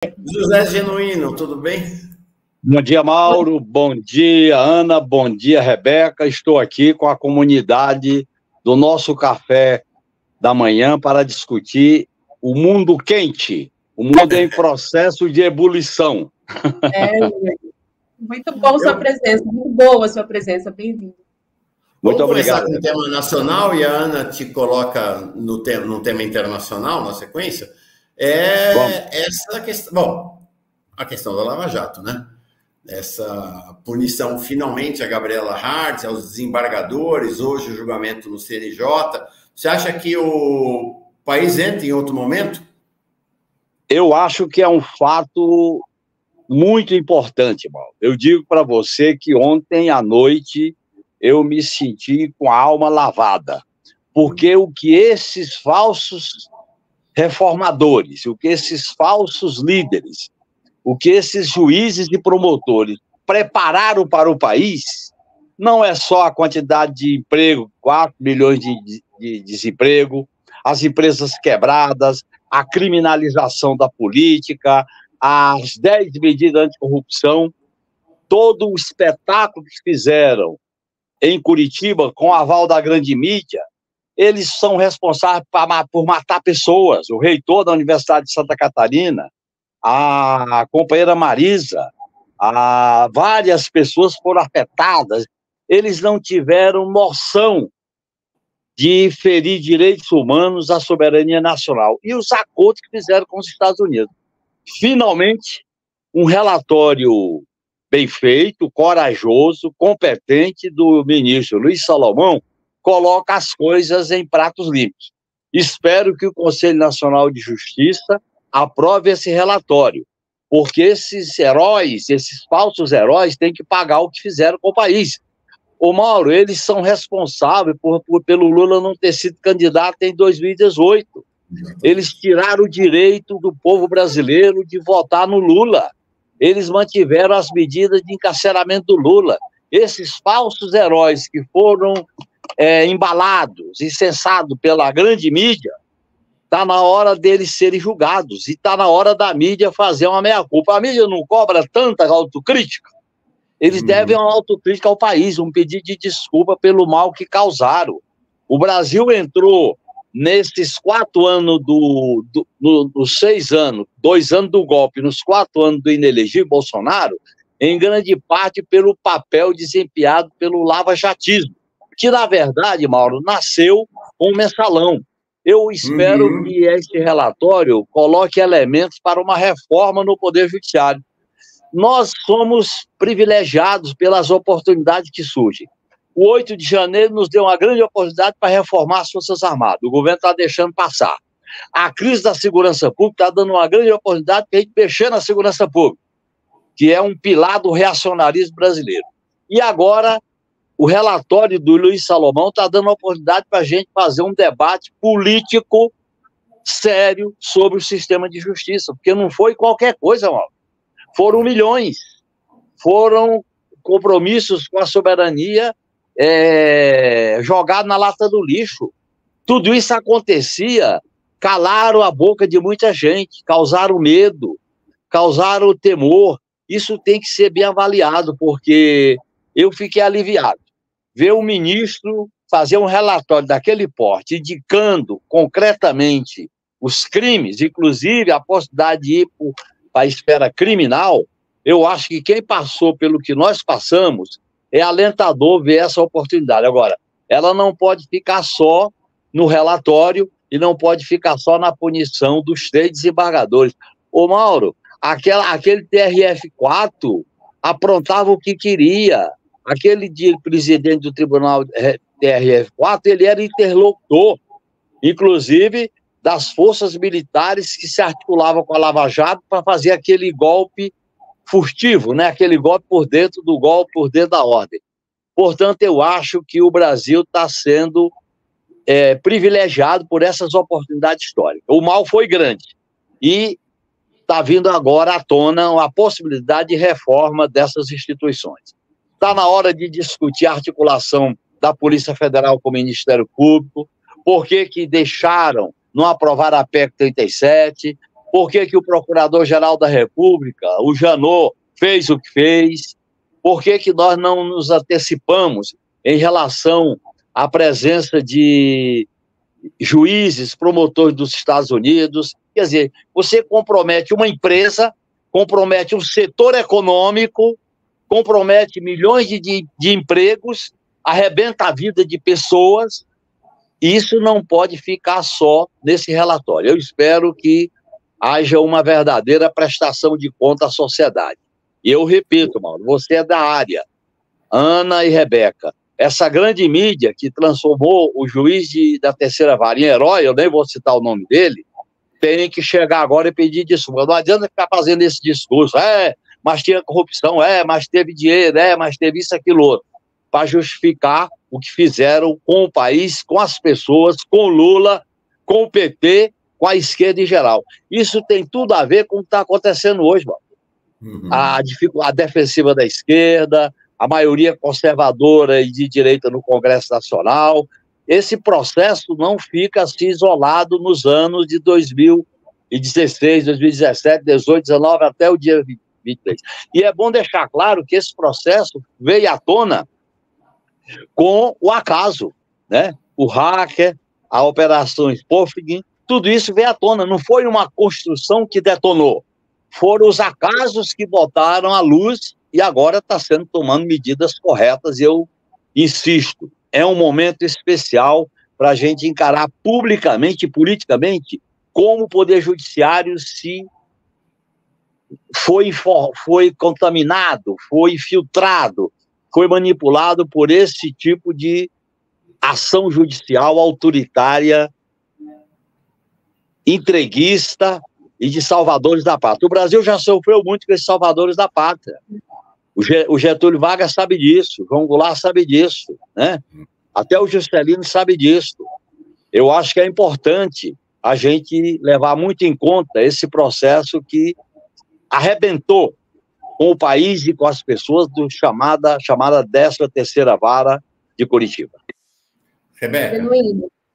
José Genuíno, tudo bem? Bom dia, Mauro. Bom dia, Ana. Bom dia, Rebeca. Estou aqui com a comunidade do nosso café da manhã para discutir o mundo quente, o mundo em processo de ebulição. Muito bom sua presença, muito boa sua presença, bem-vindo. Muito obrigado. Vamos começar com o tema nacional e a Ana te coloca no tema internacional, na sequência. Essa questão, bom, a questão da Lava Jato, né? Essa punição finalmente a Gabriela Hartz, aos desembargadores, hoje o julgamento no CNJ. Você acha que o país entra em outro momento? Eu acho que é um fato muito importante, Mauro. Eu digo para você que ontem à noite eu me senti com a alma lavada, porque o que esses falsos reformadores, o que esses falsos líderes, o que esses juízes e promotores prepararam para o país, não é só a quantidade de emprego, 4 milhões de desemprego, as empresas quebradas, a criminalização da política, as 10 medidas anticorrupção, todo o espetáculo que fizeram em Curitiba, com o aval da grande mídia, eles são responsáveis por matar pessoas. O reitor da Universidade de Santa Catarina, a companheira Marisa, várias pessoas foram afetadas. Eles não tiveram noção de ferir direitos humanos, a soberania nacional. E os acordos que fizeram com os Estados Unidos. Finalmente, um relatório bem feito, corajoso, competente do ministro Luiz Salomão coloca as coisas em pratos limpos. Espero que o Conselho Nacional de Justiça aprove esse relatório, porque esses heróis, esses falsos heróis, têm que pagar o que fizeram com o país. Ô Mauro, eles são responsáveis pelo Lula não ter sido candidato em 2018. Eles tiraram o direito do povo brasileiro de votar no Lula. Eles mantiveram as medidas de encarceramento do Lula. Esses falsos heróis que foram embalados e censados pela grande mídia, está na hora deles serem julgados e está na hora da mídia fazer uma meia-culpa. A mídia não cobra tanta autocrítica. Eles devem uma autocrítica ao país, um pedido de desculpa pelo mal que causaram. O Brasil entrou nesses 4 anos nos 6 anos, 2 anos do golpe, nos 4 anos do inelegível Bolsonaro, em grande parte pelo papel desempenhado pelo lava-jatismo, que, na verdade, Mauro, nasceu com um mensalão. Eu espero que este relatório coloque elementos para uma reforma no Poder Judiciário. Nós somos privilegiados pelas oportunidades que surgem. O 8 de janeiro nos deu uma grande oportunidade para reformar as Forças Armadas. O governo está deixando passar. A crise da segurança pública está dando uma grande oportunidade para a gente mexer na segurança pública, que é um pilar do reacionarismo brasileiro. E agora, o relatório do Luiz Salomão está dando uma oportunidade para a gente fazer um debate político sério sobre o sistema de justiça, porque não foi qualquer coisa, Mauro. Foram milhões, foram compromissos com a soberania jogados na lata do lixo. Tudo isso acontecia, calaram a boca de muita gente, causaram medo, causaram temor. Isso tem que ser bem avaliado, porque eu fiquei aliviado. Ver o ministro fazer um relatório daquele porte, indicando concretamente os crimes, inclusive a possibilidade de ir para a esfera criminal, eu acho que quem passou pelo que nós passamos é alentador ver essa oportunidade. Agora, ela não pode ficar só no relatório e não pode ficar só na punição dos 3 desembargadores. Ô Mauro, aquele TRF4 aprontava o que queria. Aquele presidente do tribunal TRF4, ele era interlocutor, inclusive das forças militares que se articulavam com a Lava Jato para fazer aquele golpe furtivo, né? Aquele golpe por dentro do golpe, por dentro da ordem. Portanto, eu acho que o Brasil está sendo privilegiado por essas oportunidades históricas. O mal foi grande e está vindo agora à tona a possibilidade de reforma dessas instituições. Está na hora de discutir a articulação da Polícia Federal com o Ministério Público, por que deixaram, não aprovaram a PEC 37, Por que o Procurador-Geral da República, o Janot, fez o que fez? Por que nós não nos antecipamos em relação à presença de juízes, promotores dos Estados Unidos? Quer dizer, você compromete uma empresa, compromete um setor econômico, compromete milhões de empregos, arrebenta a vida de pessoas, e isso não pode ficar só nesse relatório. Eu espero que haja uma verdadeira prestação de conta à sociedade. E eu repito, Mauro, você é da área, Ana e Rebeca, essa grande mídia que transformou o juiz da terceira vara em herói, eu nem vou citar o nome dele, tem que chegar agora e pedir desculpa. Não adianta ficar fazendo esse discurso, mas tinha corrupção, mas teve dinheiro, mas teve isso, aquilo, outro, para justificar o que fizeram com o país, com as pessoas, com o Lula, com o PT, com a esquerda em geral. Isso tem tudo a ver com o que está acontecendo hoje, mano. A defensiva da esquerda, a maioria conservadora e de direita no Congresso Nacional. Esse processo não fica assim isolado nos anos de 2016, 2017, 2018, 2019, até o dia 23. E é bom deixar claro que esse processo veio à tona com o acaso, né? O hacker, a operação Spoofing, tudo isso veio à tona, não foi uma construção que detonou, foram os acasos que botaram à luz e agora está sendo tomando medidas corretas. E eu insisto, é um momento especial para a gente encarar publicamente e politicamente como o Poder Judiciário foi contaminado, foi infiltrado, foi manipulado por esse tipo de ação judicial autoritária, entreguista e de salvadores da pátria. O Brasil já sofreu muito com esses salvadores da pátria. O Getúlio Vargas sabe disso, o João Goulart sabe disso, né? Até o Juscelino sabe disso. Eu acho que é importante a gente levar muito em conta esse processo que arrebentou com o país e com as pessoas do chamada 13ª Vara de Curitiba. Rebeca.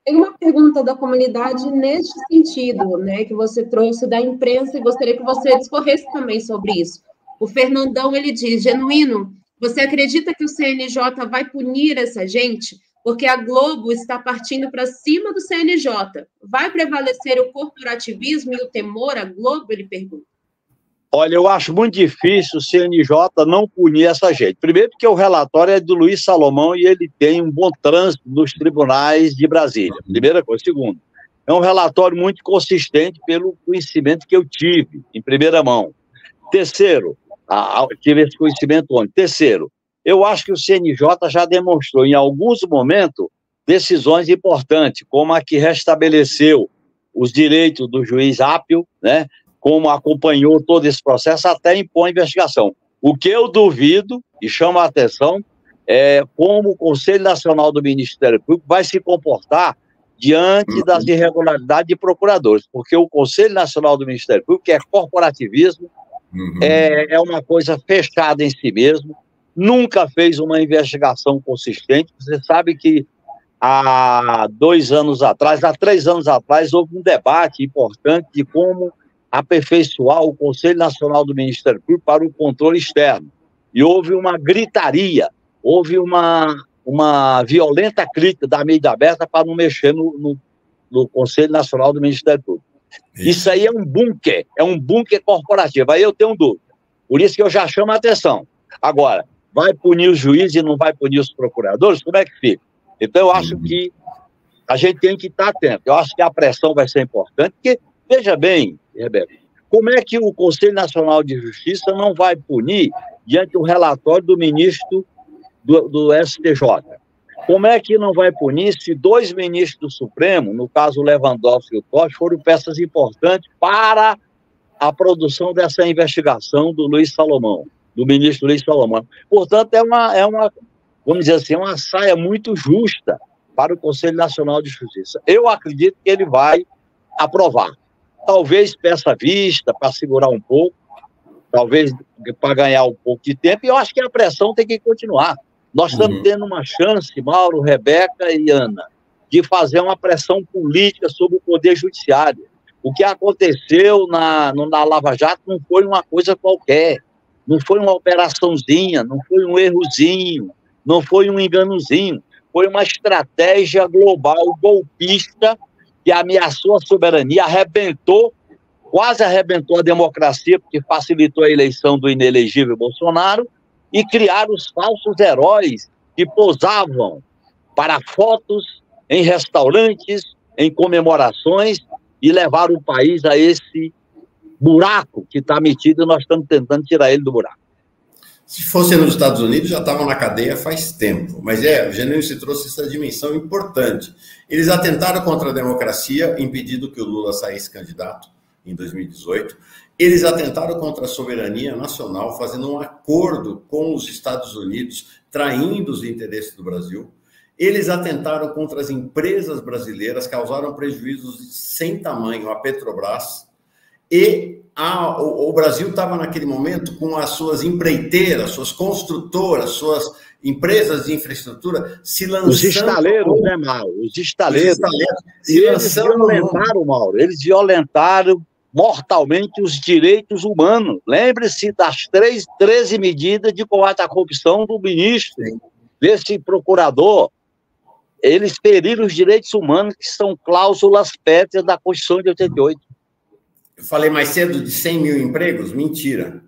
Tem uma pergunta da comunidade neste sentido, né, que você trouxe da imprensa e gostaria que você discorresse também sobre isso. O Fernandão, ele diz, Genuíno, você acredita que o CNJ vai punir essa gente? Porque a Globo está partindo para cima do CNJ. Vai prevalecer o corporativismo e o temor à Globo? Ele pergunta. Olha, eu acho muito difícil o CNJ não punir essa gente. Primeiro porque o relatório é do Luiz Salomão e ele tem um bom trânsito nos tribunais de Brasília. Primeira coisa. Segundo, é um relatório muito consistente pelo conhecimento que eu tive em primeira mão. Terceiro, tive esse conhecimento ontem. Terceiro, eu acho que o CNJ já demonstrou em alguns momentos decisões importantes, como a que restabeleceu os direitos do juiz Apio, né? Como acompanhou todo esse processo, até impõe investigação. O que eu duvido, e chamo a atenção, é como o Conselho Nacional do Ministério Público vai se comportar diante das irregularidades de procuradores, porque o Conselho Nacional do Ministério Público é corporativismo, é uma coisa fechada em si mesmo, nunca fez uma investigação consistente. Você sabe que há 3 anos atrás, houve um debate importante de como aperfeiçoar o Conselho Nacional do Ministério Público para o controle externo. E houve uma gritaria, houve uma violenta crítica da mídia aberta para não mexer no Conselho Nacional do Ministério Público. Isso aí é um bunker corporativo. Aí eu tenho dúvida. Por isso que eu já chamo a atenção. Agora, vai punir os juízes e não vai punir os procuradores? Como é que fica? Então, eu acho que a gente tem que estar atento. Eu acho que a pressão vai ser importante, porque, veja bem, Rebeca, como é que o Conselho Nacional de Justiça não vai punir diante do relatório do ministro do STJ? Como é que não vai punir se 2 ministros do Supremo, no caso o Lewandowski e o Toffoli, foram peças importantes para a produção dessa investigação do Luiz Salomão, do ministro Luiz Salomão? Portanto, é uma, vamos dizer assim, uma saia muito justa para o Conselho Nacional de Justiça. Eu acredito que ele vai aprovar. Talvez peça vista para segurar um pouco, talvez para ganhar um pouco de tempo, e eu acho que a pressão tem que continuar. Nós estamos tendo uma chance, Mauro, Rebeca e Ana, de fazer uma pressão política sobre o Poder Judiciário, O que aconteceu na Lava Jato não foi uma coisa qualquer, não foi uma operaçãozinha, não foi um errozinho, não foi um enganozinho, foi uma estratégia global golpista que ameaçou a soberania, quase arrebentou a democracia, porque facilitou a eleição do inelegível Bolsonaro, e criaram os falsos heróis que posavam para fotos em restaurantes, em comemorações, e levaram o país a esse buraco que está metido e nós estamos tentando tirar ele do buraco. Se fosse nos Estados Unidos, já estavam na cadeia faz tempo. Mas o Genuíno se trouxe essa dimensão importante. Eles atentaram contra a democracia, impedindo que o Lula saísse candidato em 2018. Eles atentaram contra a soberania nacional, fazendo um acordo com os Estados Unidos, traindo os interesses do Brasil. Eles atentaram contra as empresas brasileiras, causaram prejuízos sem tamanho à Petrobras. E o Brasil estava, naquele momento, com as suas empreiteiras, suas construtoras, suas empresas de infraestrutura se lançando... Os estaleiros, né, Mauro? Os estaleiros. E eles violentaram, Mauro, eles violentaram mortalmente os direitos humanos. Lembre-se das 13 medidas de combate à corrupção do ministro, desse procurador. Eles feriram os direitos humanos, que são cláusulas pétreas da Constituição de 88. Eu falei mais cedo de 100 mil empregos? Mentira.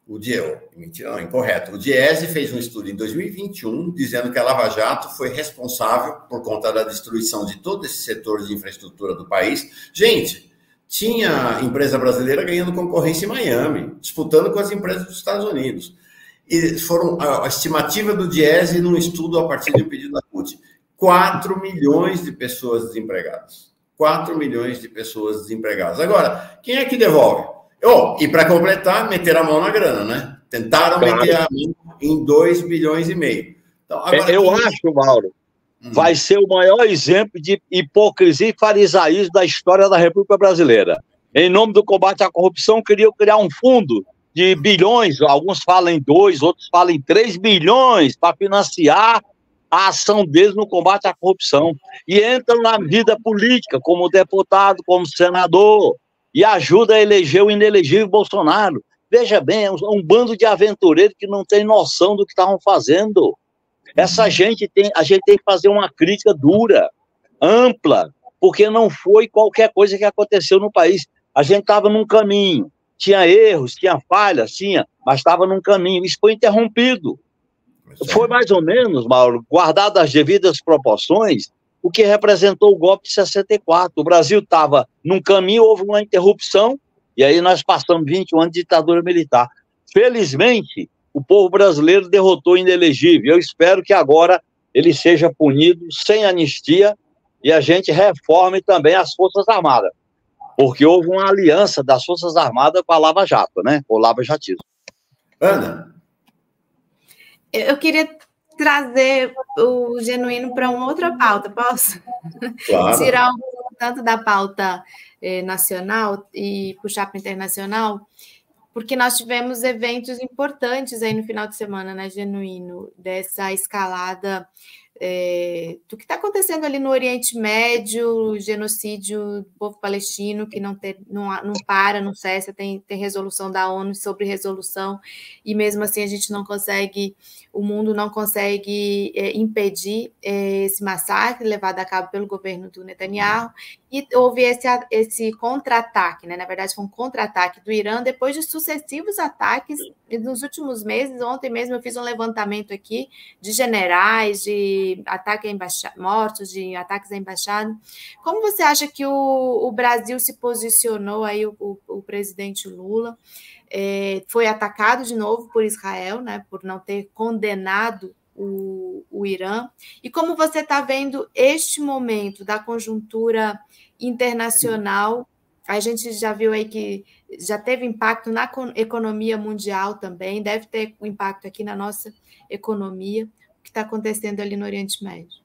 Mentira, não, incorreto. O Diese fez um estudo em 2021 dizendo que a Lava Jato foi responsável por conta da destruição de todo esse setor de infraestrutura do país. Gente, tinha empresa brasileira ganhando concorrência em Miami, disputando com as empresas dos Estados Unidos. E foram a estimativa do Diese num estudo a partir de um pedido da CUT. 4 milhões de pessoas desempregadas. 4 milhões de pessoas desempregadas. Agora, quem é que devolve? E para completar, meter a mão na grana, né? Tentaram meter a mão em 2,5 bilhões. Então, agora, eu acho, Mauro, vai ser o maior exemplo de hipocrisia e farisaísmo da história da República Brasileira. Em nome do combate à corrupção, queriam criar um fundo de bilhões, alguns falam em 2, outros falam em 3 bilhões, para financiar a ação deles no combate à corrupção. E entram na vida política, como deputado, como senador, e ajuda a eleger o inelegível Bolsonaro. Veja bem, é um bando de aventureiros que não tem noção do que estavam fazendo. A gente tem que fazer uma crítica dura, ampla, porque não foi qualquer coisa que aconteceu no país. A gente estava num caminho, tinha erros, tinha falhas, mas estava num caminho. Isso foi interrompido. Foi mais ou menos, Mauro, guardado as devidas proporções, o que representou o golpe de 64. O Brasil estava num caminho, houve uma interrupção, e aí nós passamos 21 anos de ditadura militar. Felizmente, o povo brasileiro derrotou o inelegível. Eu espero que agora ele seja punido sem anistia e a gente reforme também as Forças Armadas, porque houve uma aliança das Forças Armadas com a Lava Jato, né? Com o Lava Jatismo. Ana? Eu queria trazer o Genuíno para uma outra pauta, posso? Claro. Tirar um pouco tanto da pauta nacional e puxar para internacional, porque nós tivemos eventos importantes aí no final de semana, né, Genuíno, dessa escalada do que está acontecendo ali no Oriente Médio, genocídio do povo palestino, que não para, não cessa, tem resolução da ONU sobre resolução, e mesmo assim a gente não consegue, o mundo não consegue impedir esse massacre levado a cabo pelo governo do Netanyahu, e houve esse contra-ataque, né? Na verdade foi um contra-ataque do Irã, depois de sucessivos ataques nos últimos meses. Ontem mesmo eu fiz um levantamento aqui de generais, de mortos, de ataques à embaixada. Como você acha que o Brasil se posicionou aí, o presidente Lula? Foi atacado de novo por Israel, né, por não ter condenado o Irã. E como você está vendo este momento da conjuntura internacional? A gente já viu aí que já teve impacto na economia mundial também, deve ter um impacto aqui na nossa economia, o que está acontecendo ali no Oriente Médio.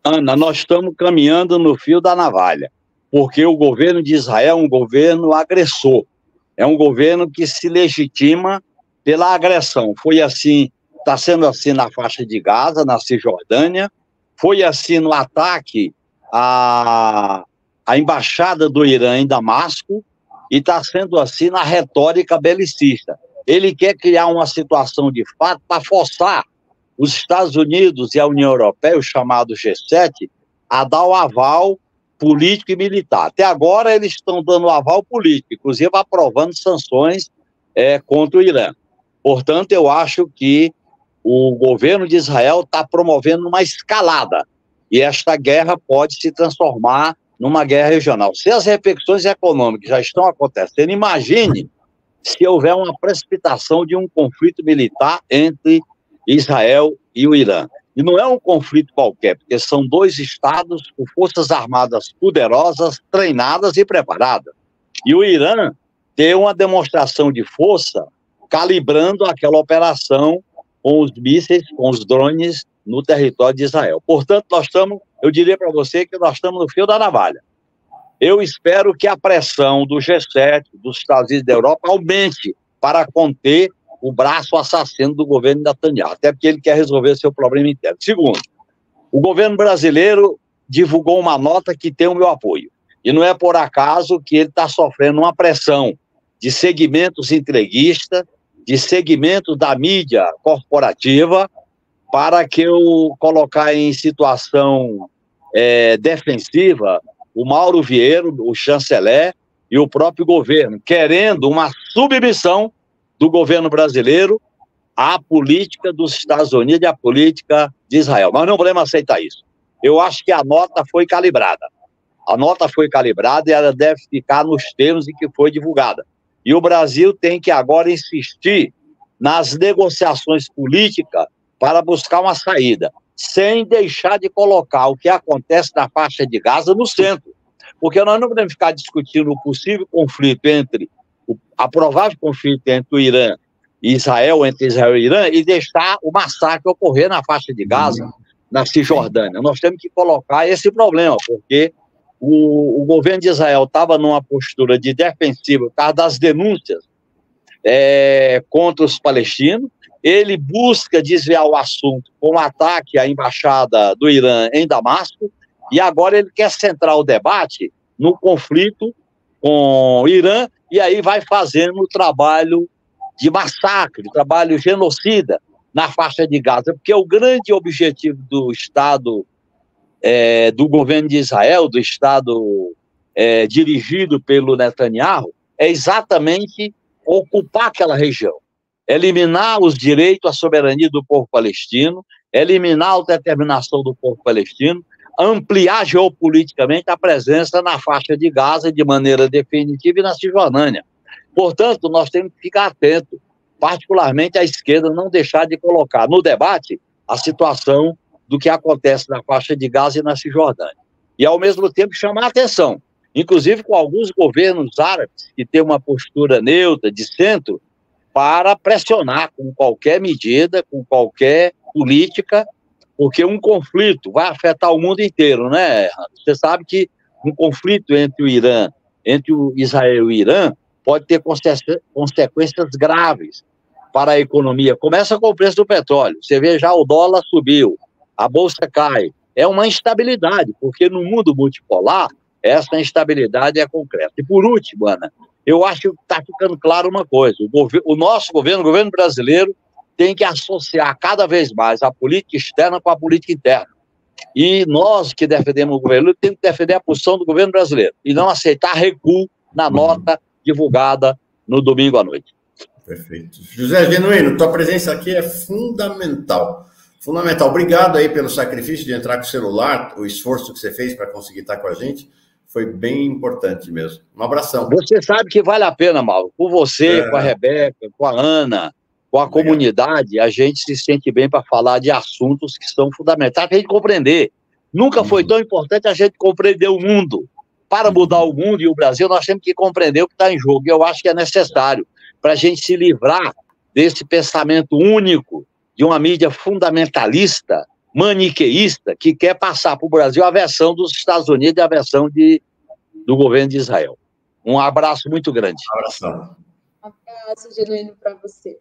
Ana, nós estamos caminhando no fio da navalha, porque o governo de Israel é um governo agressor, é um governo que se legitima pela agressão. Foi assim, está sendo assim na faixa de Gaza, na Cisjordânia, foi assim no ataque a embaixada do Irã em Damasco e está sendo assim na retórica belicista. Ele quer criar uma situação de fato para forçar os Estados Unidos e a União Europeia, o chamado G7, a dar o aval político e militar. Até agora eles estão dando o aval político, inclusive aprovando sanções contra o Irã. Portanto, eu acho que o governo de Israel está promovendo uma escalada e esta guerra pode se transformar numa guerra regional. Se as repercussões econômicas já estão acontecendo, imagine se houver uma precipitação de um conflito militar entre Israel e o Irã. E não é um conflito qualquer, porque são dois estados com forças armadas poderosas, treinadas e preparadas. E o Irã tem uma demonstração de força calibrando aquela operação com os mísseis, com os drones no território de Israel. Portanto, eu diria para você que nós estamos no fio da navalha. Eu espero que a pressão do G7, dos Estados Unidos e da Europa aumente para conter o braço assassino do governo Netanyahu, até porque ele quer resolver seu problema interno. Segundo, o governo brasileiro divulgou uma nota que tem o meu apoio. E não é por acaso que ele está sofrendo uma pressão de segmentos entreguistas, de segmentos da mídia corporativa, para que eu colocar em situação defensiva o Mauro Vieira, o chanceler, e o próprio governo, querendo uma submissão do governo brasileiro à política dos Estados Unidos e à política de Israel. Nós não podemos aceitar isso. Eu acho que a nota foi calibrada. A nota foi calibrada e ela deve ficar nos termos em que foi divulgada. E o Brasil tem que agora insistir nas negociações políticas para buscar uma saída, sem deixar de colocar o que acontece na faixa de Gaza no centro. Porque nós não podemos ficar discutindo o possível conflito a provável conflito entre o Irã e Israel, entre Israel e Irã, e deixar o massacre ocorrer na faixa de Gaza, na Cisjordânia. Nós temos que colocar esse problema, porque o governo de Israel estava numa postura de defensiva por causa das denúncias contra os palestinos. Ele busca desviar o assunto com o ataque à embaixada do Irã em Damasco, e agora ele quer centrar o debate no conflito com o Irã, e aí vai fazendo o trabalho de massacre, o trabalho genocida na faixa de Gaza, porque o grande objetivo do Estado, do governo de Israel, do Estado dirigido pelo Netanyahu, é exatamente ocupar aquela região, eliminar os direitos à soberania do povo palestino, eliminar a autodeterminação do povo palestino, ampliar geopoliticamente a presença na faixa de Gaza de maneira definitiva e na Cisjordânia. Portanto, nós temos que ficar atentos, particularmente a esquerda, não deixar de colocar no debate a situação do que acontece na faixa de Gaza e na Cisjordânia. E, ao mesmo tempo, chamar a atenção, inclusive com alguns governos árabes que têm uma postura neutra, de centro, para pressionar com qualquer medida, com qualquer política, porque um conflito vai afetar o mundo inteiro, né? Você sabe que um conflito entre o Israel e o Irã, pode ter consequências graves para a economia. Começa com o preço do petróleo. Você vê já o dólar subiu, a bolsa cai. É uma instabilidade, porque no mundo multipolar, essa instabilidade é concreta. E por último, Ana, eu acho que está ficando claro uma coisa. O nosso governo, o governo brasileiro, tem que associar cada vez mais a política externa com a política interna. E nós que defendemos o governo, temos que defender a posição do governo brasileiro e não aceitar recuo na nota divulgada no domingo à noite. Perfeito. José Genuíno, tua presença aqui é fundamental. Fundamental. Obrigado aí pelo sacrifício de entrar com o celular, o esforço que você fez para conseguir estar com a gente. Foi bem importante mesmo. Um abração. Você sabe que vale a pena, Mauro. Com você, com a Rebeca, com a Ana, com a comunidade, a gente se sente bem para falar de assuntos que são fundamentais para a gente compreender. Nunca foi tão importante a gente compreender o mundo. Para mudar o mundo e o Brasil, nós temos que compreender o que está em jogo. E eu acho que é necessário para a gente se livrar desse pensamento único de uma mídia fundamentalista, maniqueísta, que quer passar para o Brasil a versão dos Estados Unidos e a versão do governo de Israel. Um abraço muito grande. Um abração. Um abraço genuíno para você.